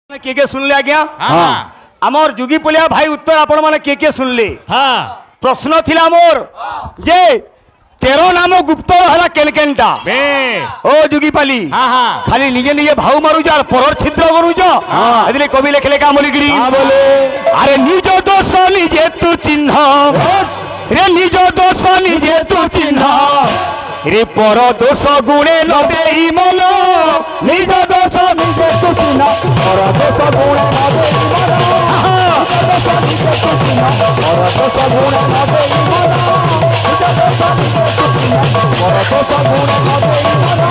के सुनले आज्ञा हाँ आमर जुगी पुलिया भाई उत्तर आपण माने के सुनले हाँ प्रश्न थिला मोर जे 13 नाम गुप्त हला केनकेनटा बे ओ जुगी पाली हाँ हाँ खाली निजे निजे भाव मारू जा परर छिद्र करू जा एदिले कवि लेखले का मोलिगिरी बोले अरे निज दोष निजे तू चिन्ह रे निज दोष निजे तू चिन्ह रे पर दोष गुणे न देई मन निज दोष निजे तू चिन्ह पर दोष गुणे न देई मन निज दोष निजे तू चिन्ह पर दोष गुणे न देई मन निज दोष निजे तू चिन्ह पर दोष गुणे न देई मन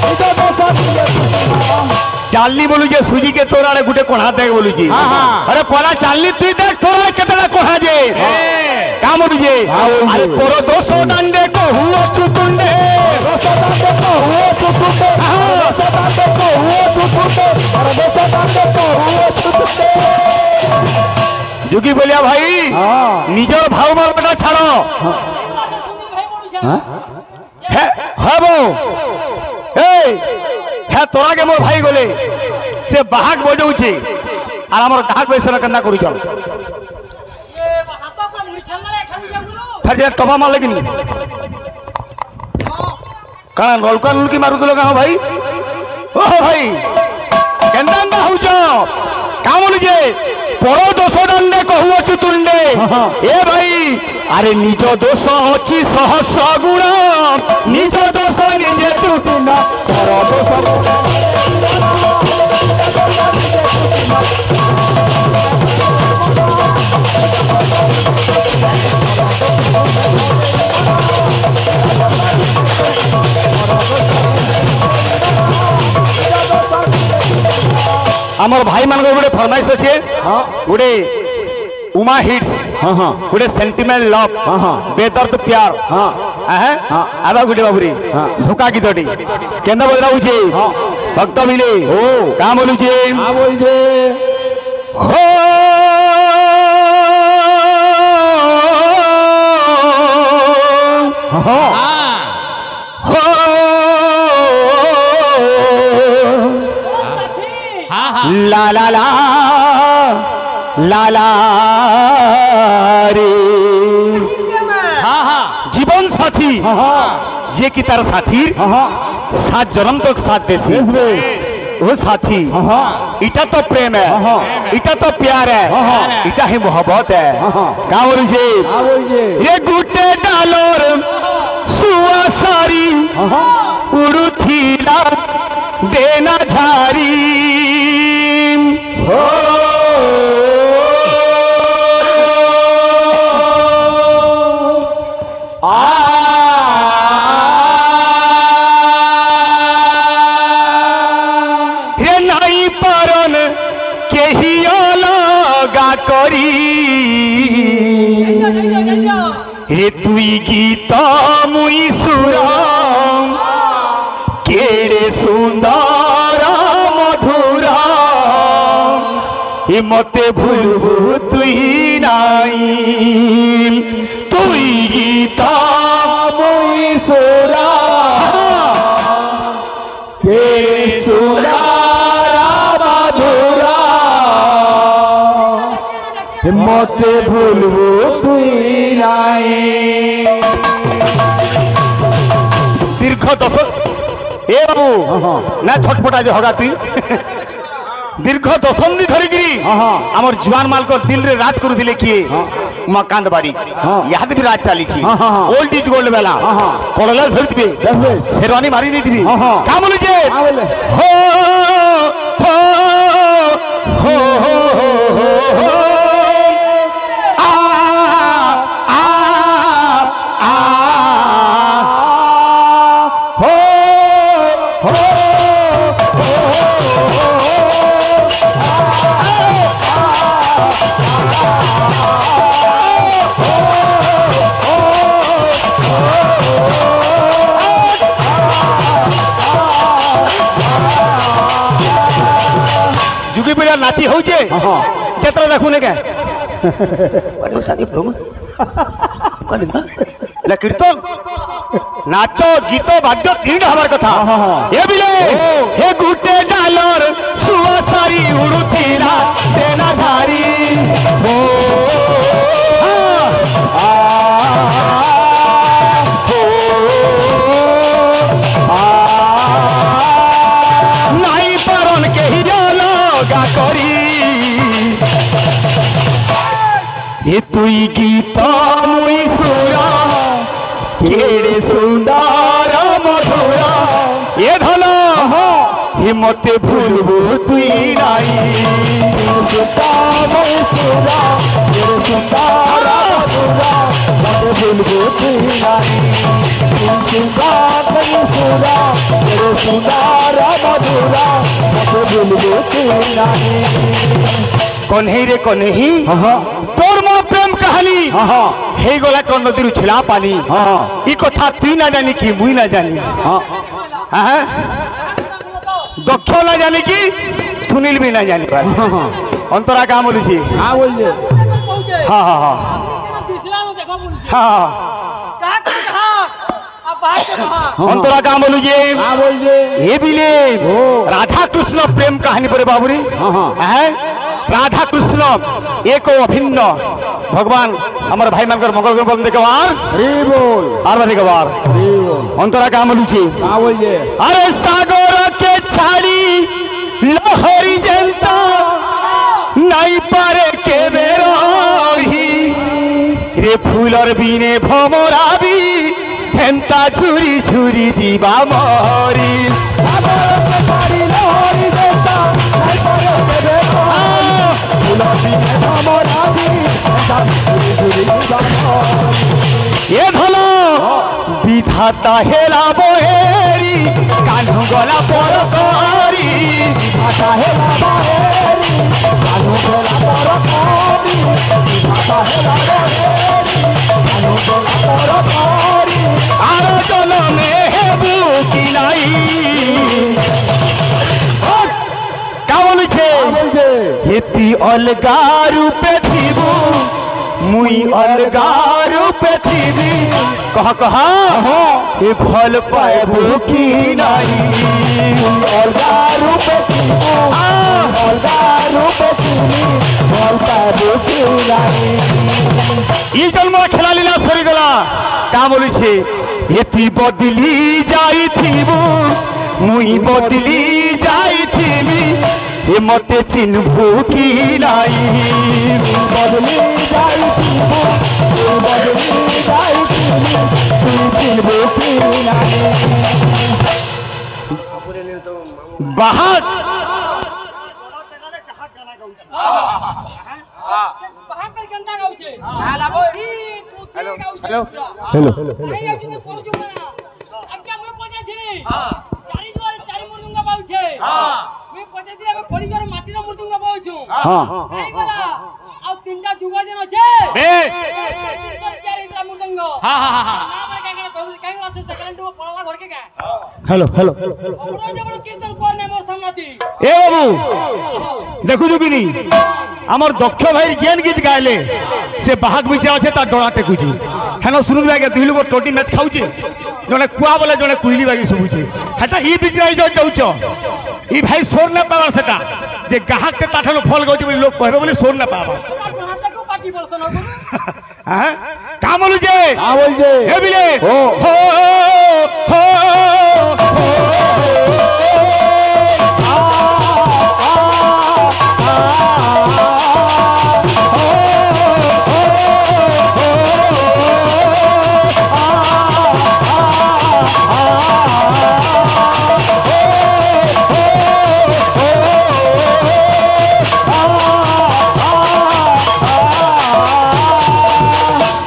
निज दोष निजे तू चिन्ह चालनी बोलू जे सुजी के तोराड़े गुटे कोणा देख बोलू जी अरे परा चालनी तुई देख तोराड़े केतला कोहा जे काम बुझे अरे पोरो दोष दंडे को हुओ चुतुंडे दोष दंडे को हुओ चुतुंडे दोष दंडे को हुओ चुतुंडे और दोष दंडे को हुओ चुतुंडे जुगी बोलिया भाई निजर भाव मार बेटा छाड़ो है बो हे तोरा के मोर भाई गोले से बाहक बजाउछी आर हमर डाक बैसना कन्ना करू जाओ फिर जे टपा मार लेकिन कण नलका नलकी मारू दलो का भाई ओ भाई केंदा ना होछ का बोलु जे परो दोष दंडे कहू चुतुंडे ए भाई अरे निज दोष अछि सहस्र गुण निज दोष निजे तुटिना परो दोष आमर भाई मान गोटे फरमाइश अच्छे गोटे उमा हिट्स गोटे सेंटिमेंट लव बेदर्द प्यार आबा गोटे बाबूरी धोका गीतटी केंदा बजरा होचे भक्त मिले का बोलू छे हो ला ला ला ला ला रे जीवन साथी जे की तार साथी 7 जन्म तक साथ देसी वो साथी इटा तो प्रेम है इटा तो प्यार है इटा ही मोहब्बत है का बोलू जे ये गुटे डालोर सुआ सारी उड़ुथीला देना झारी हो हे नाई परन केही अलगा करी हे तुई गीत मुई सुर केड़े सुंदर मधुर हे मते भूलबू तुई नाई तुई गीत मुई सुर केड़े सुंदर मधुर हे मते भूलबू तुई नाई दीर्घ दश ए बाबू ना छटपटा जो होगा तुई दीर्घ दशंधि धरिकी आमर जुआन माल को दिल रे राज करू दिले किए उमाकांत बारी याद भी राज चली ओल्ड इज गोल्ड बेला कड़ला धरती शेरवानी मारी नहीं का बोलू जे हो हो हो हो आ आ आ हो हो जुगी पिला नाची होचे चित्र देखुने के कीर्तन नाच गीत वाद्य तीन हमार कथा ये बिले हे गुटे डालर सुआ सारी उड़ू করি এ তুই গীত মুই সুরা কেড়ে সুন্দর মধুরা এ ধন হে মতে ভুলবো তুই নাই ভুলবো তুই নাই সুরা সুন্দর মধুরা ভুলবো তুই নাই কনহি রে কনহি তোর মো প্রেম কাহানি হেই গলা তোর নদীর ছিলা পানি ই কথা তুই না জানি কি মুই না জানি হ্যাঁ দক্ষ না জানি কি সুনীল বি না জানি অন্তরা কাম বলিছি হ্যাঁ বলছে হ্যাঁ হ্যাঁ হ্যাঁ হ্যাঁ অন্তরা কাম বলুছি হ্যাঁ বলছে এ বিলে রাধা কৃষ্ণ প্রেম কাহিনী পরে বাবুরি হ্যাঁ রাধা কৃষ্ণ এক অভিন্ন ভগবান আমার ভাই মানকর মঙ্গল বল দেখবার আর দেখবার অন্তরা কাম বলুছি হ্যাঁ বলছে আরে সাগর কে ছাড়ি লহরি জনতা নাই পারে কে বেরহি রে ফুলর বিনে ভমরাবি হেন্তা ঝুরি ঝুরি জীবা মরি এ ধন বিধাতা হেলা বহেরি কানু গলা পর করি বিধাতা হেলা বহেরি কানু গলা পর করি বিধাতা হেলা বহেরি কানু গলা পর করি আর জনমে হেবু কি নাই কাবলছে হেতি অলগা রূপে থিবু মুই অলগা রূপে থিবি কহ কহ এ ফল পাইবু কি নাই অলগা রূপে থিবু অলগা রূপে থিবি ফল পাইবু কি নাই এই জন্ম খেলা লীলা সরিগলা কা বলিছে এতি বদলি যাইথিবু মুই বদলি যাইথিবি এ মতে চিনভু কি নাই বদলি যাইথিবু বদলি যাইথিবি তুই চিনবু কি নাই বাহাত हेलो हेलो हेलो ए बाबू देखु जुगिनी আমার দক্ষ ভাই জেন গীত গাইলে সে বাহাক ভিতরে আছে তার ডরা টেকুছি হেন শুনুন আগে দুই লোক টোটি ম্যাচ খাউছে জনে কুয়া বলে জনে কুইলি বাগি শুভুছে হেটা ই ভিতরে যাউছ ই ভাই সোর না পাবার সেটা যে গ্রাহককে তাঠানো ফল গাউছে বলে লোক কহবে বলে সোর না পাবা হ্যাঁ কাম বলুছে হ্যাঁ বলছে হে বিলে ও হো হো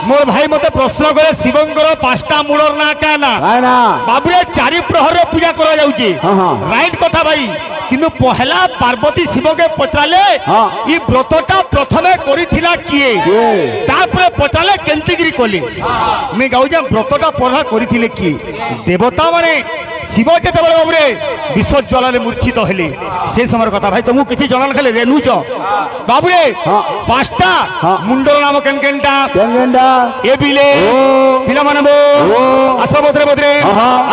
মোর ভাই মতে প্রশ্ন করে শিবঙ্কর পাঁচটা মূলর না কেনা না বাবুরে চারি প্রহর পূজা করা যাচ্ছে রাইট কথা ভাই কিন্তু পহলা পার্বতী শিবকে পচালে ই ব্রতটা প্রথমে করিছিলা কিয়ে তারপরে পচালে কেন্তিগিরি কলি মে গাউজা ব্রতটা পড়া করিছিলে কি দেবতা মানে শিব যেতবে বাবুরে বিশ্বজ্বলনে মূর্ছিত হলে সেই সময়ের কথা ভাই তুমি কিছু জনান খালি রেনুছ বাবুরে পাঁচটা মুন্ডল নাম কেন কেনটা এ বিলে পিলা মানব আস বদরে বদরে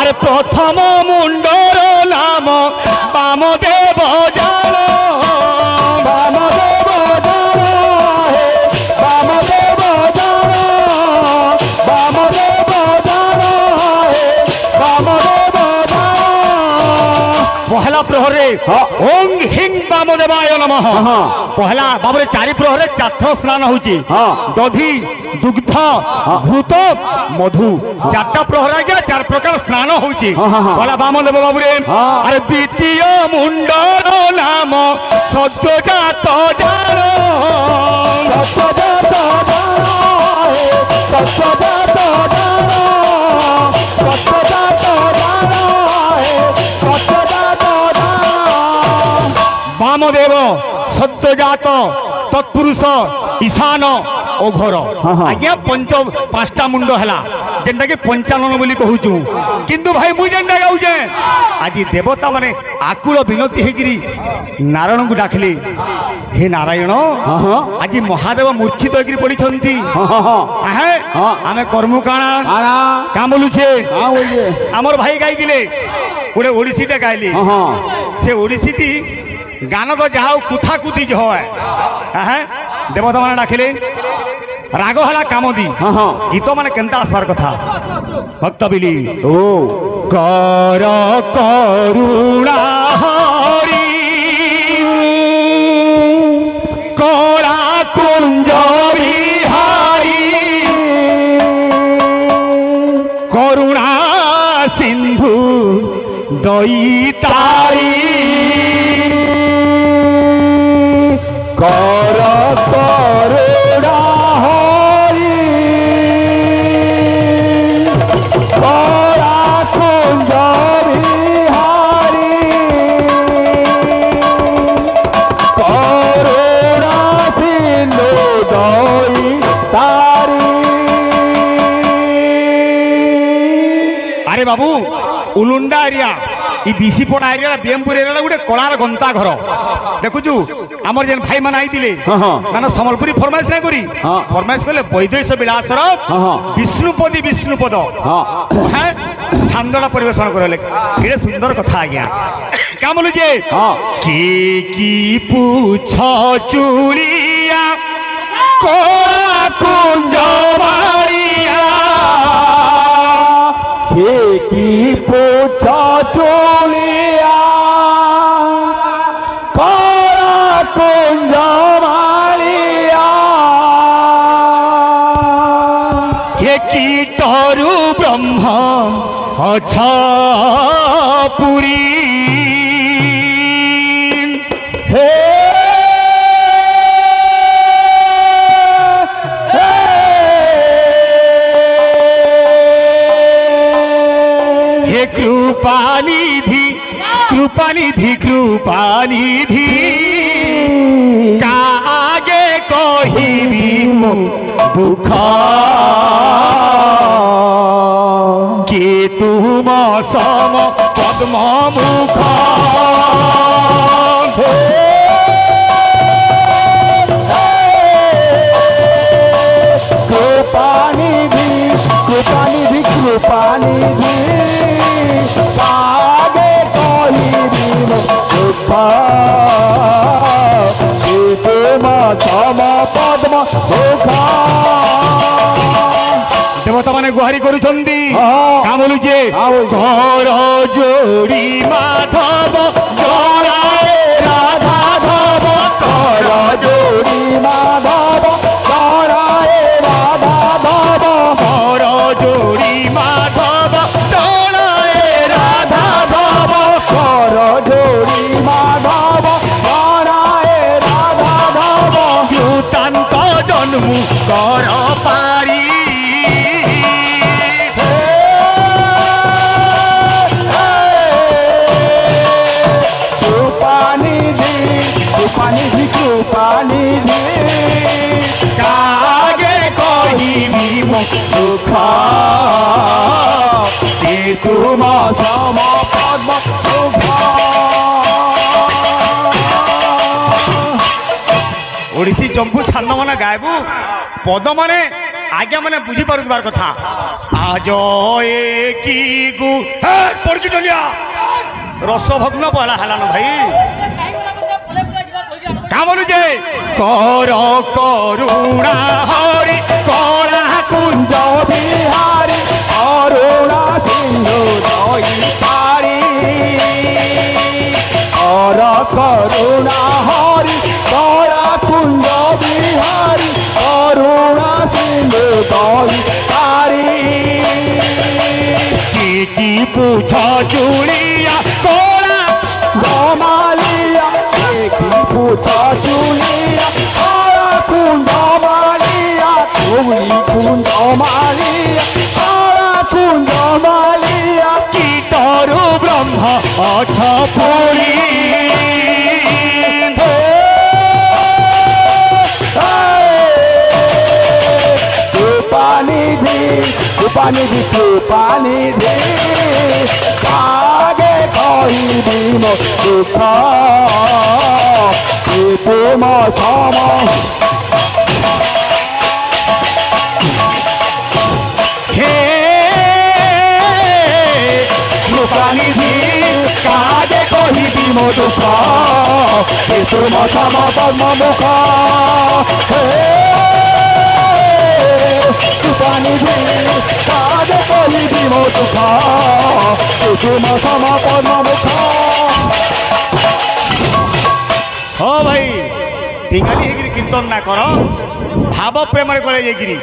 আরে প্রথম মুন্ডর নাম বামদেব জান বামদেব জান হে বামদেব জান বামদেব জান হে বামদেব জান পহেলা প্রহরে ওং হিং বামদেবায় নমঃ পহলা বাবুরে চারি প্রহরে চারথর স্নান হচ্ছে দধি দুগ্ধ ঘৃত মধু চারটা প্রহর আগে চার প্রকার স্নান হচ্ছে পহলা বামদেব বাবুরে আরে দ্বিতীয় মুন্ডর নাম সদ্যজাত জান বামদেব সদ্যজাত তৎপুরুষ ঈশান ও ঘর আজ্ঞা পাঁচটা মুন্ড হেলা যেটা কি পঞ্চানন বলি কহুছু কিন্তু ভাই মুই যেটা গাউছে আজি দেবতা মানে আকুল বিনতি হইকিরি নারায়ণଙ୍କୁ ডাকিলে হে নারায়ণ আজি মহাদেব মূর্ছিত হইকিরি পড়িছন্তি ଆମେ କର୍ମୁ କାଣା କାଁ ବୋଲୁଛେ ଆମର ଭାଇ ଗାଇଥିଲେ ଗୋଟେ ଓଡ଼ିଶୀଟେ ଗାଇଲି ସେ ଓଡ଼ିଶୀଟି গান তো যা কুথা কুতি হয় হ্যাঁ দেবতা মানে ডাকিলে রাগ হলা কামদি গীত মানে কেনতা আসবার কথা ভক্ত বিলি ও কর করুণা হরি করা কুঞ্জ বিহারি করুণা সিন্ধু দইতারি কর করুণা হরি করা কুঞ্জ বিহারি করুণা সিন্ধু দইতারি। আরে বাবু উলুন্ডা এরিয়া ই বিশিপড়া এরিয়া বিএমপুর এরিয়া গোটে কলার গন্তা ঘর দেখুছু আমার যেন ভাই মানে আইলে মানে সম্বলপুরী ফরমাইশ না করি ফরমাইশ কলে বৈদেশ বিলাসর বিষ্ণুপদী বিষ্ণুপদ হ্যাঁ ছান্দটা পরিবেশন করলে কেড়ে সুন্দর কথা আজ্ঞা কা বলু যে কে কি পুছ চুড়িয়া কোরা কুঞ্জ বাড়িয়া কে কি পুছ চুলিয়া করা কুঞ্জ মালিয়া হে কি তরু ব্রহ্ম অছ পুরী হে হে কৃপানিধি কৃপানিধি কৃপানিধি কাগে কহিবি মো দুঃখ কে তুম সম পদ্ম মুখ কৃপানিধি কৃপানিধি কৃপানিধি আগে কহিবি দুঃখ তুম সম পদ্ম মুখ। দেবতা মানে গুহারি করুছন্তি কা বলুছে ঘর যোড়ি মাধব জড়ায়ে রাধা ধব কর যোড়ি মাধব করায়ে রাধা ধব ঘর যোড়ি মাধব জড়ায়ে রাধা ধব কর যোড়ি মাধব করায়ে রাধা ধব কৃতান্ত জন্মু কর পারি কৃপানিধি কৃপানিধি কৃপানিধি কাগে কহিবি মো দুঃখ কে তুম সম পদ্ম মুখ। ওড়িশি চম্পু ছান্দ মানে গাইবু পদ মানে আজ্ঞা মানে বুঝি পারুবার কথা আজ এ কি গু পড়কি টলিয়া রসভগ্ন পহলা হেলান ভাই কা বলুছে কর করুণা হরি করা কুঞ্জ বিহারি অরুণা সিন্ধু দইতারি পুছ চুড়িয়া কলা মালিয়া দেখি পুছ চুলিয়া সারা কুঞ্জ মালিয়া তুমি কুঞ্জ মালিয়া সারা কুঞ্জ মালিয়া কি তরু ব্রহ্ম অছ পুরী কৃপানিধি কৃপানিধি কৃপানিধি আগে কহিবি মো দুঃখ প্রেম সম হে কৃপানিধি কাজে কহিবি মো দুঃখ প্রেম সম পদ্ম মুখ কৃপানিধি কাজে কহিবি মো দুঃখ প্রেম সম পদ্ম মুখ ও ভাই ঠিকানি ହେଇକିରି କୀର୍ତ୍ତନ ନା କର ଭାବ ପ୍ରେମରେ କଲେ ଯାଇକିରି